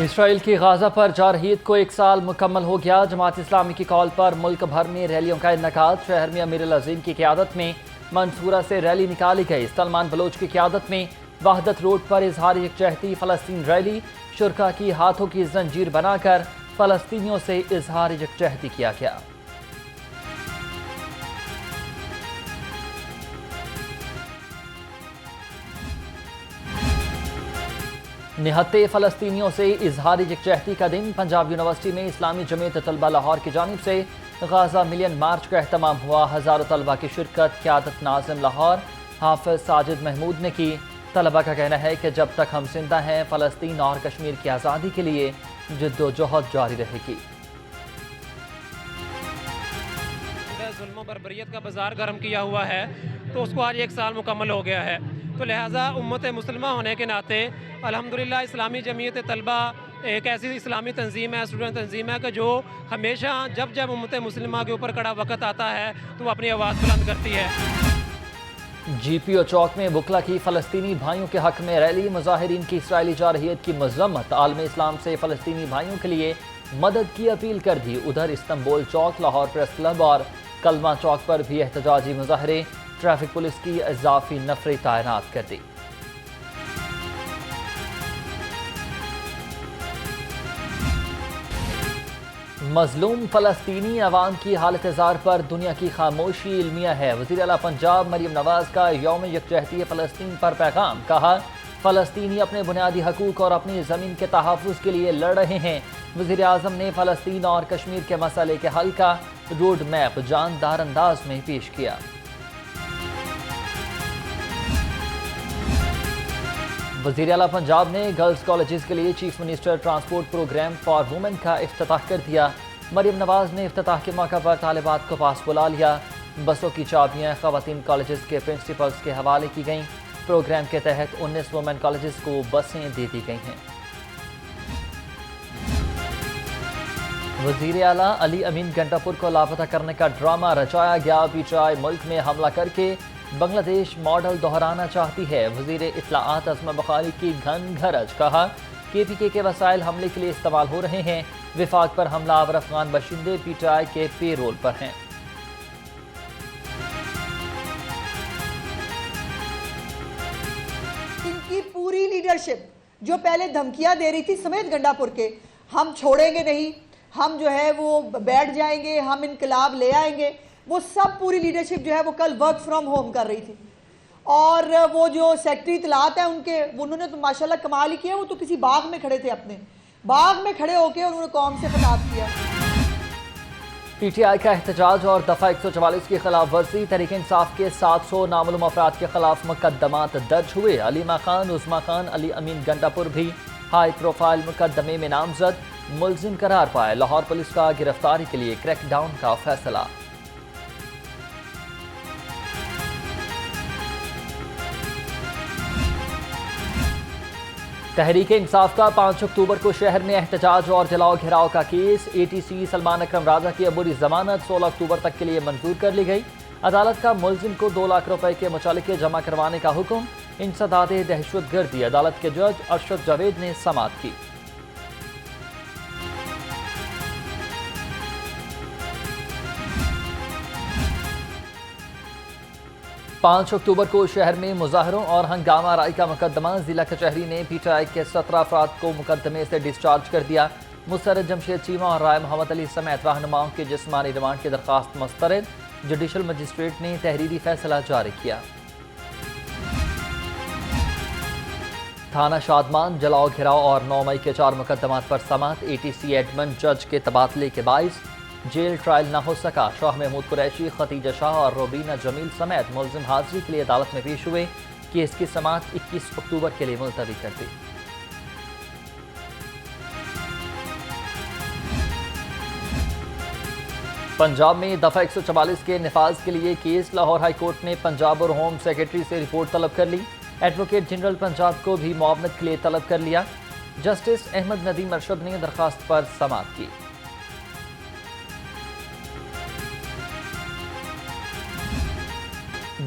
اسرائیل کی غازہ پر جارحیت کو 1 سال مکمل ہو گیا۔ جماعت اسلامی کی کال پر ملک بھر میں ریلیوں کا انعقاد۔ شہر میں امیر العظیم کی قیادت میں منصورہ سے ریلی نکالی گئی۔ سلمان بلوچ کی قیادت میں وحدت روڈ پر اظہار یکجہتی فلسطین ریلی۔ شرکاء کی ہاتھوں کی زنجیر بنا کر فلسطینیوں سے اظہار یکجہتی کیا گیا۔ نہتے فلسطینیوں سے اظہار یکجہتی کا دن۔ پنجاب یونیورسٹی میں اسلامی جمعیت طلبہ لاہور کی جانب سے غازہ ملین مارچ کا اہتمام ہوا۔ ہزاروں طلبہ کی شرکت۔ قیادت ناظم لاہور حافظ ساجد محمود نے کی۔ طلبہ کا کہنا ہے کہ جب تک ہم زندہ ہیں فلسطین اور کشمیر کی آزادی کے لیے جدوجہد جاری رہے گی۔ ظلم و بربریت کا بازار گرم کیا ہوا ہے تو اس کو آج 1 سال مکمل ہو گیا ہے، تو لہٰذا امت مسلمہ ہونے کے ناطے الحمدللہ اسلامی جمعیت طلبہ ایک ایسی اسلامی تنظیم ہے، اسٹوڈنٹ تنظیم ہے کہ جو ہمیشہ جب امت مسلمہ کے اوپر کڑا وقت آتا ہے تو وہ اپنی آواز بلند کرتی ہے۔ جی پی او چوک میں بکلا کی فلسطینی بھائیوں کے حق میں ریلی۔ مظاہرین کی اسرائیلی جارحیت کی مذمت۔ عالم اسلام سے فلسطینی بھائیوں کے لیے مدد کی اپیل کر دی۔ ادھر استنبول چوک، لاہور پریس کلب اور کلمہ چوک پر بھی احتجاجی مظاہرے۔ ٹریفک پولیس کی اضافی نفری تعینات کر دی۔ مظلوم فلسطینی عوام کی حالت زار پر دنیا کی خاموشی علمیہ ہے۔ وزیر اعلیٰ پنجاب مریم نواز کا یوم یکجہتی فلسطین پر پیغام۔ کہا فلسطینی اپنے بنیادی حقوق اور اپنی زمین کے تحفظ کے لیے لڑ رہے ہیں۔ وزیر اعظم نے فلسطین اور کشمیر کے مسئلے کے حل کا روڈ میپ جاندار انداز میں پیش کیا۔ وزیر اعلیٰ پنجاب نے گرلز کالجز کے لیے chief minister transport programme for women کا افتتاح کر دیا۔ مریم نواز نے افتتاح کے موقع پر طالبات کو پاس بلا لیا۔ بسوں کی چابیاں خواتین کالجز کے پرنسپلز کے حوالے کی گئیں۔ پروگرام کے تحت 19 وومن کالجز کو بسیں دے دی گئی ہیں۔ وزیر اعلیٰ علی امین گنڈاپور کو لاپتہ کرنے کا ڈرامہ رچایا گیا۔ پی ٹی آئی ملک میں حملہ کر کے بنگلہ دیش ماڈل دہرانا چاہتی ہے۔ وزیر اطلاعات عظمی بخاری کی گھن گھرج۔ کہا کے پی کے وسائل حملے کے لیے استعمال ہو رہے ہیں۔ وفاق پر حملہ آور افغان باشندے پی ٹی آئی کے پے رول پر ہیں۔ ان کی پوری لیڈرشپ جو پہلے دھمکیاں دے رہی تھی سمیت گنڈاپور کے، ہم چھوڑیں گے نہیں، ہم جو ہے وہ بیٹھ جائیں گے، ہم انقلاب لے آئیں گے، وہ سب پوری لیڈرشپ جو ہے وہ کل ورک فرام ہوم کر رہی تھی۔ اور وہ جو سیکٹری اطلاعات ہیں انہوں نے تو ماشاءاللہ کمال ہی کیا۔ وہ تو کسی باغ میں کھڑے تھے، اپنے باغ میں کھڑے ہو کے انہوں نے قوم سے خطاب کیا۔ پی ٹی آئی کا احتجاج اور دفعہ 144 کی خلاف ورزی۔ تحریک انصاف کے 700 نامعلوم افراد کے خلاف مقدمات درج ہوئے۔ علیمہ خان، عظمیٰ خان، علی امین گنڈاپور بھی ہائی پروفائل مقدمے میں نامزد ملزم قرار پائے۔ لاہور پولیس کا گرفتاری کے لیے کریک ڈاؤن کا فیصلہ۔ تحریک انصاف کا 5 اکتوبر کو شہر میں احتجاج اور جلاؤ گھیراؤ کا case. A T C Salman Akram Raja کی عبوری ضمانت 16 اکتوبر تک کے لیے منظور کر لی گئی۔ عدالت کا ملزم کو 2 لاکھ روپے کے مچالکے جمع کروانے کا حکم۔ انسداد دہشت گردی عدالت کے جج ارشد جاوید نے سماعت کی۔ پانچ اکتوبر کو شہر میں مظاہروں اور ہنگامہ آرائی کا مقدمہ۔ ضلع کچہری نے پی ٹی آئی کے 17 افراد کو مقدمے سے ڈسچارج کر دیا۔ مسرت جمشید چیمہ اور رائے محمد علی سمیت رہنماؤں کی جسمانی ریمانڈ کی درخواست مسترد۔ جوڈیشل مجسٹریٹ نے تحریری فیصلہ جاری کیا۔ تھانہ شادمان جلاؤ گھیراؤ اور 9 مئی کے 4 مقدمات پر سماعت۔ اے ٹی سی ایڈمن جج کے تبادلے کے باعث جیل ٹرائل نہ ہو سکا۔ شاہ محمود قریشی، ختیجہ شاہ اور روبینہ جمیل سمیت ملزم حاضری کے لیے عدالت میں پیش ہوئے۔ کیس کی سماعت 21 اکتوبر کے لیے ملتوی کر دی۔ پنجاب میں دفعہ 144 کے نفاذ کے لیے کیس۔ لاہور ہائی کورٹ نے پنجاب اور ہوم سیکرٹری سے رپورٹ طلب کر لی۔ ایڈوکیٹ جنرل پنجاب کو بھی معاونت کے لیے طلب کر لیا۔ جسٹس احمد ندیم ارشد نے درخواست پر سماعت کی۔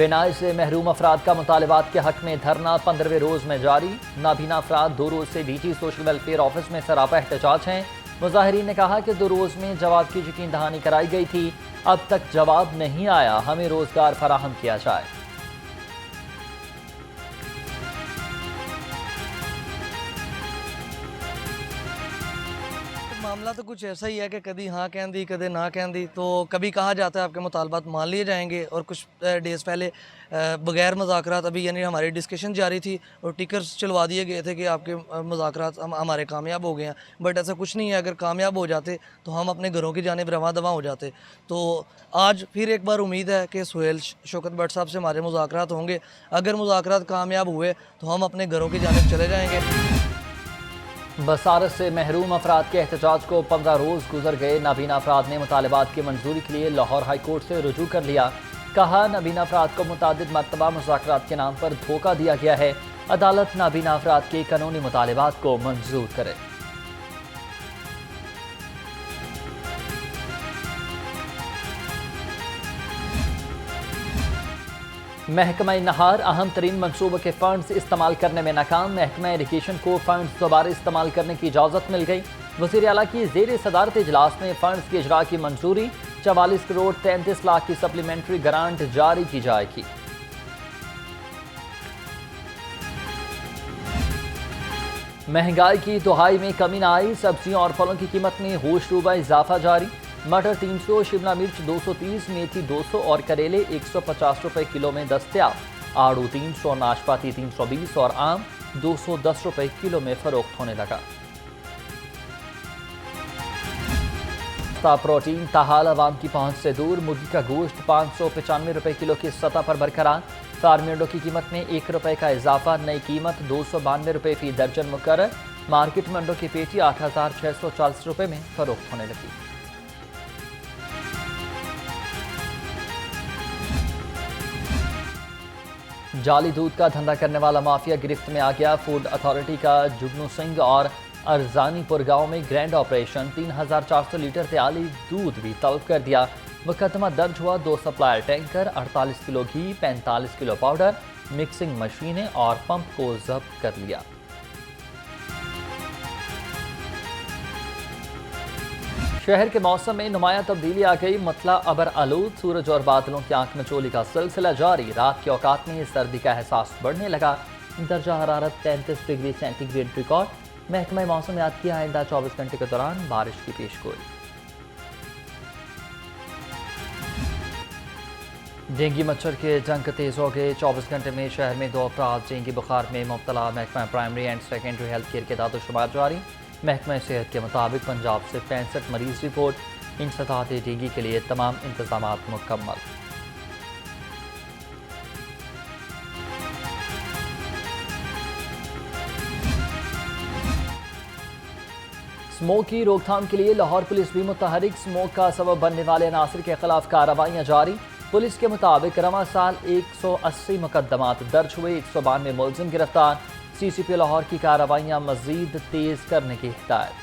بینائی سے محروم افراد کا مطالبات کے حق میں دھرنا 15ویں روز میں جاری۔ نابینا افراد 2 روز سے D T social welfare office میں سراپا احتجاج ہیں۔ مظاہرین نے کہا کہ 2 روز میں جواب کی یقین دہانی کرائی گئی تھی، اب تک جواب نہیں آیا، ہمیں روزگار فراہم کیا جائے۔ معاملہ تو کچھ ایسا ہی ہے کہ کبھی ہاں کہن دی کدے نہ کہن دی، تو کبھی کہا جاتا ہے آپ کے مطالبات مان لیے جائیں گے، اور کچھ ڈیز پہلے بغیر مذاکرات ابھی یعنی ہماری ڈسکشن جاری تھی اور ٹکرز چلوا دیے گئے تھے کہ آپ کے مذاکرات ہمارے کامیاب ہو گئے ہیں، بٹ ایسا کچھ نہیں ہے۔ اگر کامیاب ہو جاتے تو ہم اپنے گھروں کی جانب رواں دواں ہو جاتے۔ تو آج پھر ایک بار امید ہے کہ سہیل شوکت بٹ صاحب سے ہمارے مذاکرات ہوں گے۔ اگر مذاکرات کامیاب ہوئے تو ہم اپنے گھروں کی جانب چلے جائیں گے۔ بصارت سے محروم افراد کے احتجاج کو 15 روز گزر گئے۔ نابینا افراد نے مطالبات کی منظوری کے لیے لاہور ہائی کورٹ سے رجوع کر لیا۔ کہا نابینا افراد کو متعدد مرتبہ مذاکرات کے نام پر دھوکہ دیا گیا ہے، عدالت نابینا افراد کے قانونی مطالبات کو منظور کرے۔ محکمہ نہار اہم ترین منصوبوں کے فنڈز استعمال کرنے میں ناکام۔ محکمہ ایجوکیشن کو فنڈز دوبارہ استعمال کرنے کی اجازت مل گئی۔ وزیر اعلیٰ کی زیر صدارت اجلاس میں فنڈز کی اجرا کی منظوری۔ 44 کروڑ 33 لاکھ کی سپلیمنٹری گرانٹ جاری کی جائے گی۔ مہنگائی کی دہائی میں کمی نہ آئی، سبزیوں اور پھلوں کی قیمت میں ہوش روبہ اضافہ جاری۔ مٹر 300، شملہ مرچ 230، میتھی 200 اور کریلے 150 روپے کلو میں دستیاب۔ آڑو 300، ناشپاتی 320 اور آم 210 روپے کلو میں فروخت ہونے لگا۔ پروٹین تاحال عوام کی پہنچ سے دور، مرغی کا گوشت 595 روپے کلو کی سطح پر برقرار۔ فارمی انڈوں کی قیمت میں 1 روپے کا اضافہ، نئی قیمت 292 روپے فی درجن مقرر۔ مارکیٹ میں انڈوں کی پیٹی 8640 روپے میں فروخت ہونے لگی۔ جعلی دودھ کا دھندا کرنے والا مافیا گرفت میں آ گیا۔ فوڈ اتھارٹی کا جگنو سنگھ اور ارزانی پور گاؤں میں گرینڈ آپریشن، 3400 لیٹر تیالی دودھ بھی طلب کر دیا۔ مقدمہ درج ہوا، 2 سپلائر ٹینکر، 48 کلو گھی، 45 کلو پاؤڈر، مکسنگ مشینیں اور پمپ کو ضبط کر لیا۔ شہر کے موسم میں نمایاں تبدیلی آ گئی، مطلع ابر آلود، سورج اور بادلوں کی آنکھ مچولی کا سلسلہ جاری۔ رات کے اوقات میں سردی کا احساس بڑھنے لگا، درجہ حرارت 33 ڈگری سینٹی گریڈ ریکارڈ۔ محکمہ موسمیات کی آئندہ 24 گھنٹے کے دوران بارش کی پیش گوئی۔ ڈینگی مچھر کے جنگ تیز ہو گئے، 24 گھنٹے میں شہر میں 2 افراد ڈینگی بخار میں مبتلا۔ محکمہ primary and secondary health care کے اعداد و شمار جاری۔ محکمہ صحت کے مطابق پنجاب سے 65 مریض رپورٹ۔ انسداد ڈینگی کے لیے تمام انتظامات مکمل۔ اسموک کی روک تھام کے لیے لاہور پولیس بھی متحرک، اسموک کا سبب بننے والے عناصر کے خلاف کارروائیاں جاری۔ پولیس کے مطابق رواں سال 180 مقدمات درج ہوئے، 192 ملزم گرفتار۔ سی سی پی لاہور کی کارروائیاں مزید تیز کرنے کی ہدایت۔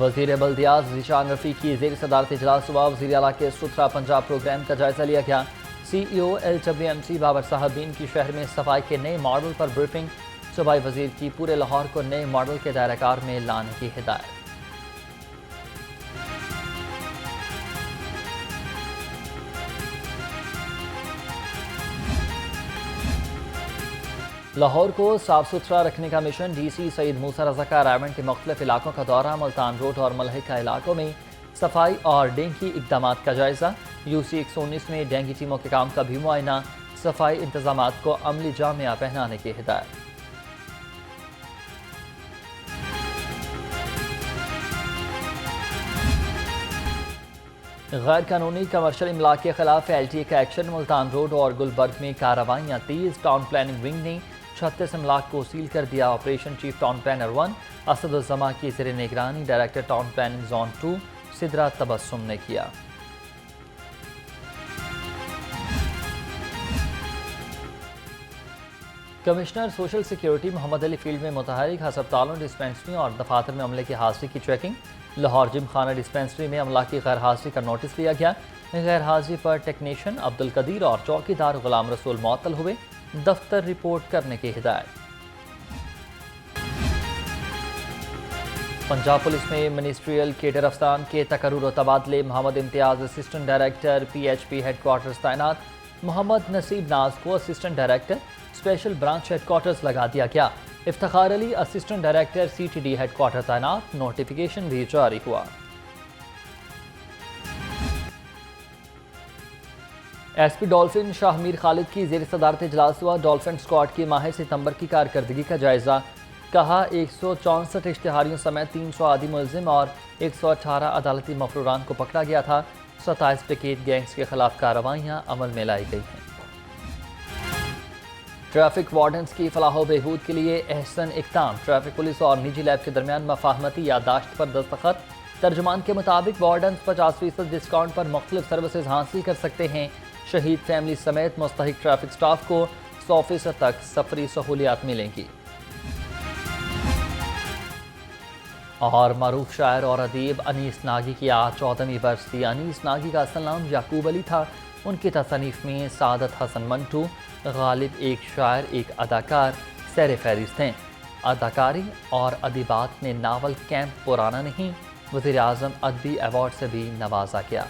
وزیر بلدیات ذیشان رفیق کی زیر صدارت اجلاس ہوا۔ وزیر اعلیٰ کے ستھرا پنجاب پروگرام کا جائزہ لیا گیا۔ سی ای او LWMC بابر صاحبین کی شہر میں صفائی کے نئے ماڈل پر بریفنگ۔ صوبائی وزیر کی پورے لاہور کو نئے ماڈل کے دائرہ کار میں لانے کی ہدایت۔ لاہور کو صاف ستھرا رکھنے کا مشن، ڈی سی سعید موسیٰ رضا کا رائمنڈ کے مختلف علاقوں کا دورہ۔ ملتان روڈ اور ملحقہ علاقوں میں صفائی اور ڈینگی اقدامات کا جائزہ۔ یو سی 119 میں ڈینگی ٹیموں کے کام کا بھی معائنہ۔ صفائی انتظامات کو عملی جامہ پہنانے کی ہدایت۔ غیر قانونی کمرشل املاک کے خلاف LTA کا ایکشن، ملتان روڈ اور گلبرگ میں کارروائیاں تیز۔ ٹاؤن پلاننگ ونگ نے 36 املاک کو سیل کر دیا۔ Operation chief town planner 1 Asad Uzzaman کی زیر نگرانی director town planning zone 2 Sidra Tabassum نے کیا۔ Commissioner social security Muhammad Ali field میں متحرک، ہسپتالوں، ڈسپنسریوں اور دفاتر میں عملے کی حاضری کی چیکنگ۔ لاہور جم خانہ ڈسپنسری میں عملہ کی غیر حاضری کا نوٹس لیا گیا۔ غیر حاضری پر ٹیکنیشین عبد القدیر اور چوکیدار غلام رسول معطل ہوئے، دفتر رپورٹ کرنے کی ہدایت۔ پنجاب پولیس میں منسٹریل کیڈر افسران کے تقرر و تبادلے۔ Muhammad Imtiaz assistant director PHP headquarters تعینات، محمد نصیب ناز کو assistant director special branch headquarters لگا دیا گیا۔ Iftikhar Ali assistant director CTD headquarter تعینات، نوٹیفیکیشن بھی جاری ہوا۔ SP ڈولفن شاہ میر خالد کی زیر صدارت اجلاس ہوا۔ ڈولفن اسکواڈ کی ماہ ستمبر کی کارکردگی کا جائزہ۔ کہا 164 اشتہاریوں سمیت 300 عادی ملزم اور 118 عدالتی مفروران کو پکڑا گیا تھا۔ 27 پیکیٹ گینگز کے خلاف کارروائیاں عمل میں لائی گئی ہیں۔ ٹریفک وارڈنز کی فلاح و بہبود کے لیے احسن اقدام۔ ٹریفک پولیس اور نجی لیب کے درمیان مفاہمتی یادداشت پر دستخط۔ ترجمان کے مطابق وارڈنز 50% ڈسکاؤنٹ پر مختلف سروسز حاصل کر سکتے ہیں۔ شہید فیملی سمیت مستحق ٹریفک سٹاف کو 100% تک سفری سہولیات ملیں گی۔ اور معروف شاعر اور ادیب انیس ناگی کی آج 14ویں برسی۔ انیس ناگی کا اصل نام یعقوب علی تھا۔ ان کی تصانیف میں سعادت حسن منٹو، غالب ایک شاعر ایک اداکار سیر فہرست ہیں۔ اداکاری اور ادیبات نے ناول کیمپ پرانا نہیں، وزیر اعظم ادبی ایوارڈ سے بھی نوازا گیا۔